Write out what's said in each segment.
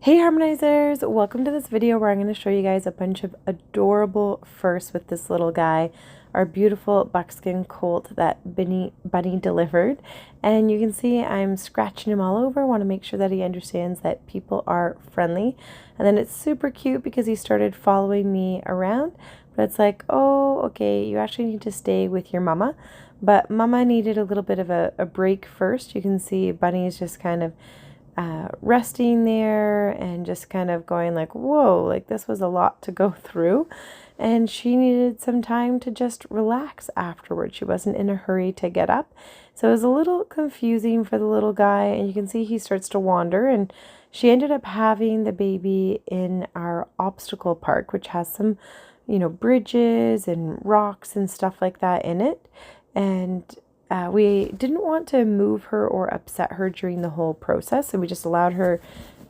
Hey Harmonizers! Welcome to this video where I'm going to show you guys a bunch of adorable firsts with this little guy, our beautiful buckskin colt that Bunny delivered. And you can see I'm scratching him all over. I want to make sure that he understands that people are friendly. And then it's super cute because he started following me around. But it's like, oh, okay, you actually need to stay with your mama. But mama needed a little bit of a break first. You can see Bunny is just kind of resting there and just kind of going like, whoa, like this was a lot to go through. And she needed some time to just relax afterwards. She wasn't in a hurry to get up. So it was a little confusing for the little guy. And you can see he starts to wander. And she ended up having the baby in our obstacle park, which has some, bridges and rocks and stuff like that in it. And we didn't want to move her or upset her during the whole process, so we just allowed her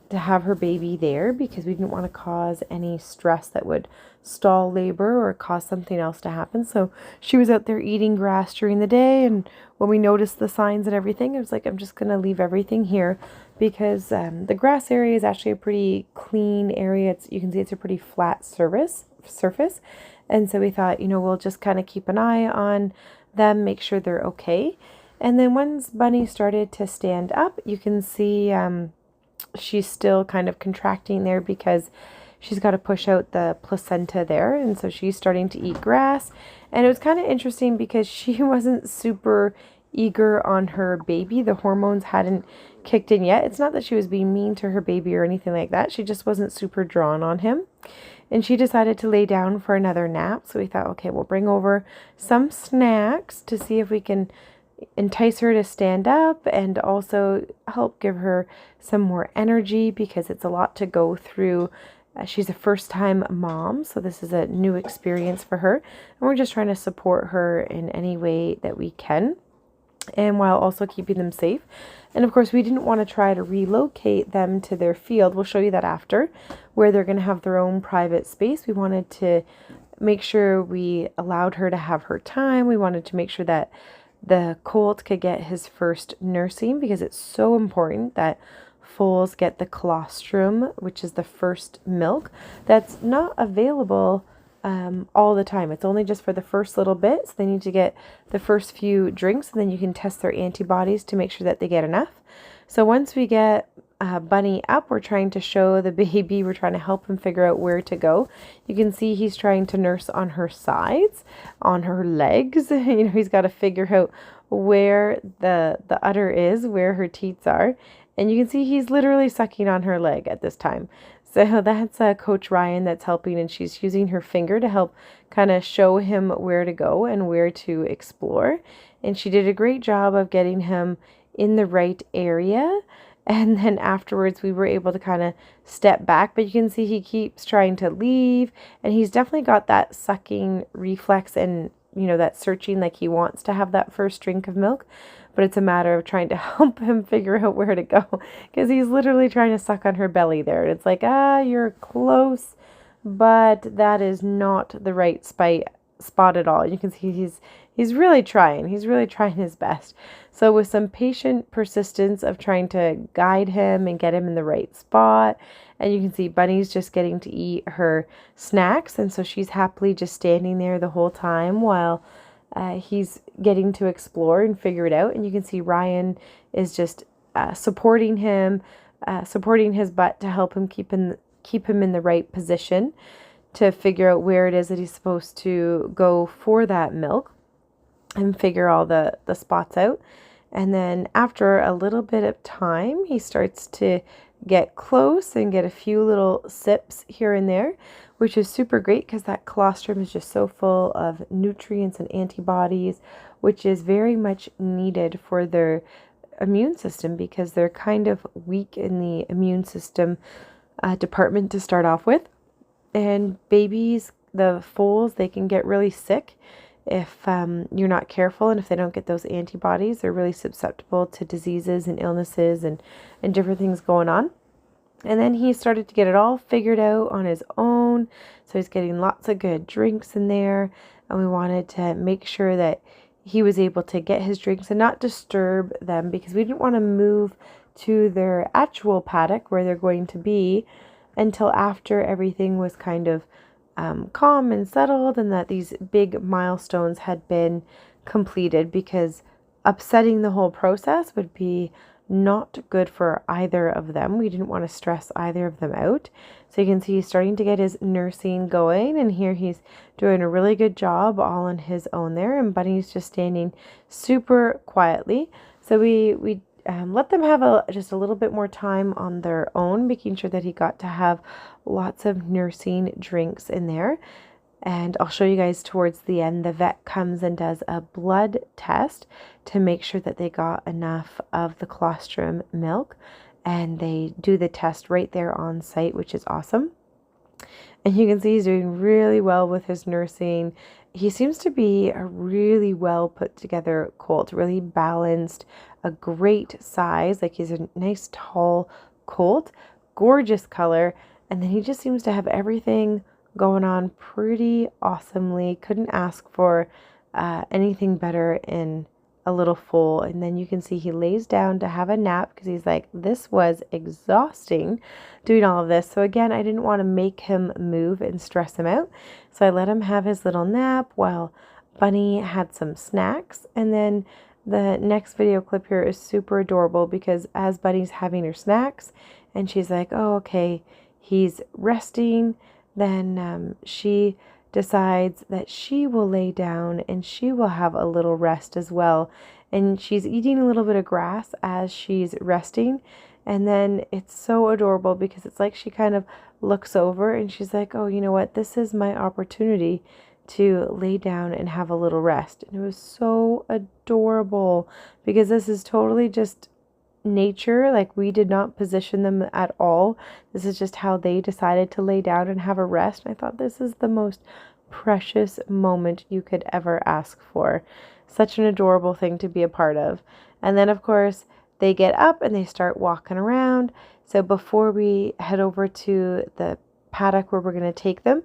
to have her baby there because we didn't want to cause any stress that would stall labor or cause something else to happen. So she was out there eating grass during the day, and when we noticed the signs and everything, I was like, I'm just going to leave everything here because the grass area is actually a pretty clean area. You can see it's a pretty flat surface. And so we thought, we'll just kind of keep an eye on them, make sure they're okay. And then once Bunny started to stand up, you can see she's still kind of contracting there because she's got to push out the placenta there, and so she's starting to eat grass. And it was kind of interesting because she wasn't super eager on her baby. The hormones hadn't kicked in yet. It's not that she was being mean to her baby or anything like that. She just wasn't super drawn on him. And she decided to lay down for another nap. So we thought, okay, we'll bring over some snacks to see if we can entice her to stand up and also help give her some more energy because it's a lot to go through. She's a first-time mom, so this is a new experience for her. And we're just trying to support her in any way that we can, and while also keeping them safe. And of course, we didn't want to try to relocate them to their field. We'll show you that after, where they're going to have their own private space. We wanted to make sure we allowed her to have her time. We wanted to make sure that the colt could get his first nursing because it's so important that foals get the colostrum, which is the first milk. That's not available all the time. It's only just for the first little bit. So they need to get the first few drinks, and then you can test their antibodies to make sure that they get enough. So once we get Bunny up, we're trying to show the baby, we're trying to help him figure out where to go. You can see he's trying to nurse on her sides, on her legs. He's got to figure out where the udder is, where her teats are. And you can see he's literally sucking on her leg at this time. So that's Coach Ryan that's helping, and she's using her finger to help kind of show him where to go and where to explore. And she did a great job of getting him in the right area. And then afterwards we were able to kind of step back, but you can see he keeps trying to leave, and he's definitely got that sucking reflex and that searching, like he wants to have that first drink of milk. But it's a matter of trying to help him figure out where to go because he's literally trying to suck on her belly there. It's like, you're close, but that is not the right spot at all. You can see he's really trying. He's really trying his best. So with some patient persistence of trying to guide him and get him in the right spot, and you can see Bunny's just getting to eat her snacks, and so she's happily just standing there the whole time while he's getting to explore and figure it out. And you can see Ryan is just supporting him, supporting his butt to help him keep him in the right position to figure out where it is that he's supposed to go for that milk and figure all the spots out. And then after a little bit of time, he starts to get close and get a few little sips here and there, which is super great because that colostrum is just so full of nutrients and antibodies, which is very much needed for their immune system because they're kind of weak in the immune system department to start off with. And babies, the foals, they can get really sick if you're not careful, and if they don't get those antibodies, they're really susceptible to diseases and illnesses and different things going on. And then he started to get it all figured out on his own, so he's getting lots of good drinks in there, and we wanted to make sure that he was able to get his drinks and not disturb them because we didn't want to move to their actual paddock where they're going to be until after everything was kind of calm and settled, and that these big milestones had been completed, because upsetting the whole process would be not good for either of them. We didn't want to stress either of them out. So you can see he's starting to get his nursing going, and here he's doing a really good job all on his own there, and Bunny's just standing super quietly. So we let them have just a little bit more time on their own, making sure that he got to have lots of nursing drinks in there. And I'll show you guys towards the end, the vet comes and does a blood test to make sure that they got enough of the colostrum milk. And they do the test right there on site, which is awesome. And you can see he's doing really well with his nursing. He seems to be a really well put together colt, really balanced, a great size. Like, he's a nice tall colt, gorgeous color. And then he just seems to have everything going on pretty awesomely. Couldn't ask for anything better in a little foal. And then you can see he lays down to have a nap because he's like, this was exhausting doing all of this. So again, I didn't want to make him move and stress him out. So I let him have his little nap while Bunny had some snacks. And then the next video clip here is super adorable, because as Bunny's having her snacks and she's like, oh, okay, he's resting, then she decides that she will lay down and she will have a little rest as well. And she's eating a little bit of grass as she's resting. And then it's so adorable because it's like she kind of looks over and she's like, oh, you know what? This is my opportunity to lay down and have a little rest. And it was so adorable because this is totally just nature. Like, we did not position them at all. This is just how they decided to lay down and have a rest. And I thought this is the most precious moment you could ever ask for. Such an adorable thing to be a part of. And then of course they get up and they start walking around. So before we head over to the paddock where we're going to take them,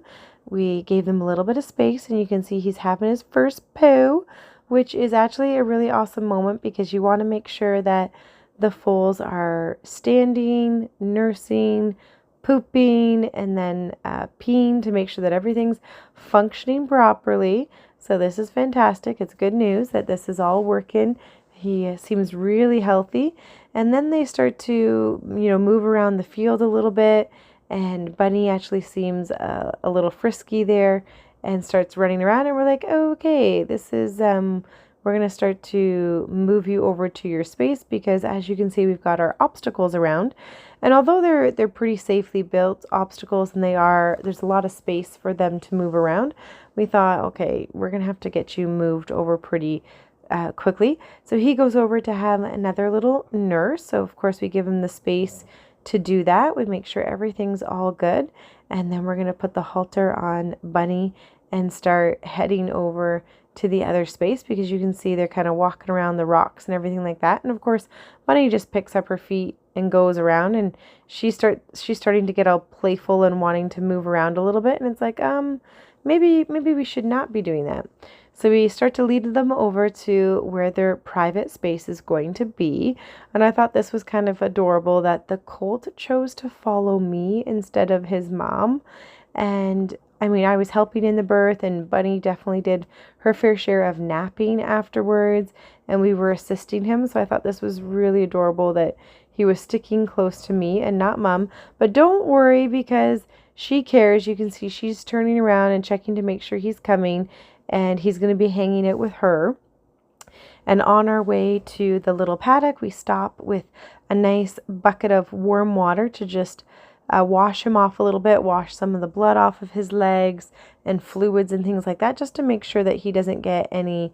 we gave them a little bit of space, and you can see he's having his first poo, which is actually a really awesome moment because you want to make sure that the foals are standing, nursing, pooping, and then peeing to make sure that everything's functioning properly. So this is fantastic. It's good news that this is all working. He seems really healthy. And then they start to, move around the field a little bit. And Bunny actually seems a little frisky there and starts running around. And we're like, okay, this is we're going to start to move you over to your space, because as you can see, we've got our obstacles around. And although they're pretty safely built obstacles, and there's a lot of space for them to move around, we thought, okay, we're going to have to get you moved over pretty quickly. So he goes over to have another little nurse. So of course we give him the space to do that. We make sure everything's all good. And then we're going to put the halter on Bunny and start heading over to the other space, because you can see they're kind of walking around the rocks and everything like that. And of course, Bunny just picks up her feet and goes around, and she's starting to get all playful and wanting to move around a little bit. And it's like, maybe we should not be doing that. So we start to lead them over to where their private space is going to be. And I thought this was kind of adorable that the colt chose to follow me instead of his mom. And I mean, I was helping in the birth, and Bunny definitely did her fair share of napping afterwards, and we were assisting him. So I thought this was really adorable that he was sticking close to me and not Mom. But don't worry, because she cares. You can see she's turning around and checking to make sure he's coming, and he's going to be hanging out with her. And on our way to the little paddock, we stop with a nice bucket of warm water to just wash him off a little bit, wash some of the blood off of his legs and fluids and things like that, just to make sure that he doesn't get any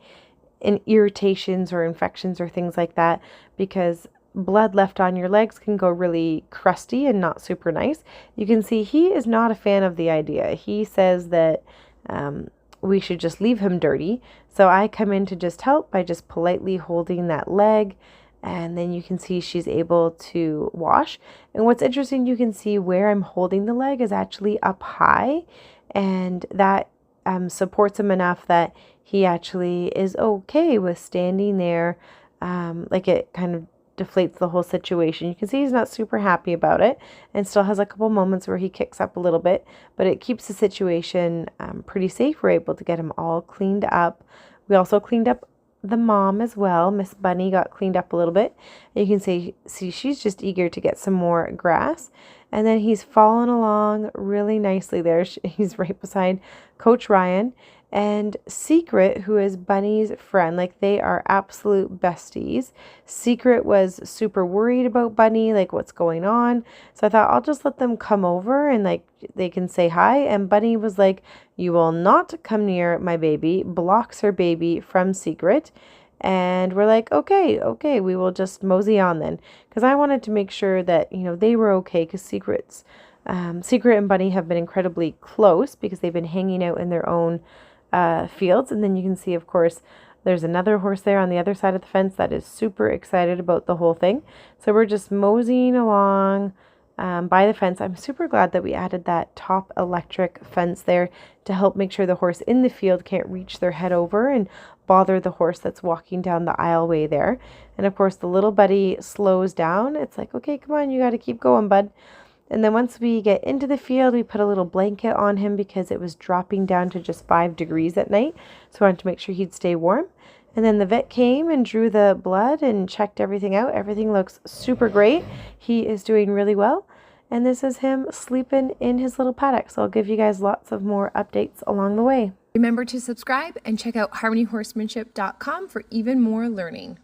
irritations or infections or things like that, because blood left on your legs can go really crusty and not super nice. You can see he is not a fan of the idea. He says that we should just leave him dirty. So I come in to just help by just politely holding that leg. And then you can see she's able to wash. And what's interesting, you can see where I'm holding the leg is actually up high. And that supports him enough that he actually is okay with standing there. Like, it kind of deflates the whole situation. You can see he's not super happy about it and still has a couple moments where he kicks up a little bit, but it keeps the situation pretty safe. We're able to get him all cleaned up. We also cleaned up the mom as well. Miss Bunny got cleaned up a little bit. And you can see she's just eager to get some more grass. And then he's following along really nicely there. He's right beside Coach Ryan. And Secret, who is Bunny's friend, like they are absolute besties. Secret was super worried about Bunny, like what's going on. So I thought I'll just let them come over and like they can say hi. And Bunny was like, "You will not come near my baby," blocks her baby from Secret. And we're like, okay, we will just mosey on then. Because I wanted to make sure that, they were okay, because Secret and Bunny have been incredibly close because they've been hanging out in their own fields. And then you can see, of course, there's another horse there on the other side of the fence that is super excited about the whole thing. So we're just moseying along by the fence. I'm super glad that we added that top electric fence there to help make sure the horse in the field can't reach their head over and bother the horse that's walking down the aisleway there. And of course, the little buddy slows down. It's like, okay, come on, you got to keep going, bud. And then once we get into the field, we put a little blanket on him because it was dropping down to just 5 degrees at night. So I wanted to make sure he'd stay warm. And then the vet came and drew the blood and checked everything out. Everything looks super great. He is doing really well. And this is him sleeping in his little paddock. So I'll give you guys lots of more updates along the way. Remember to subscribe and check out harmonyhorsemanship.com for even more learning.